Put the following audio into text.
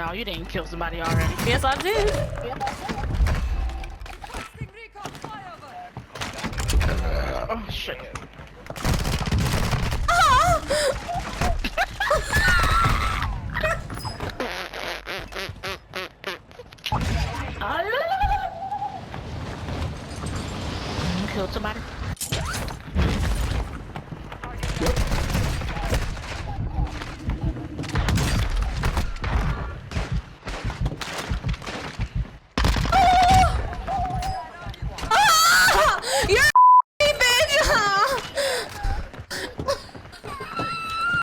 No, you didn't kill somebody already. Yes, I did. Oh shit. You killed somebody?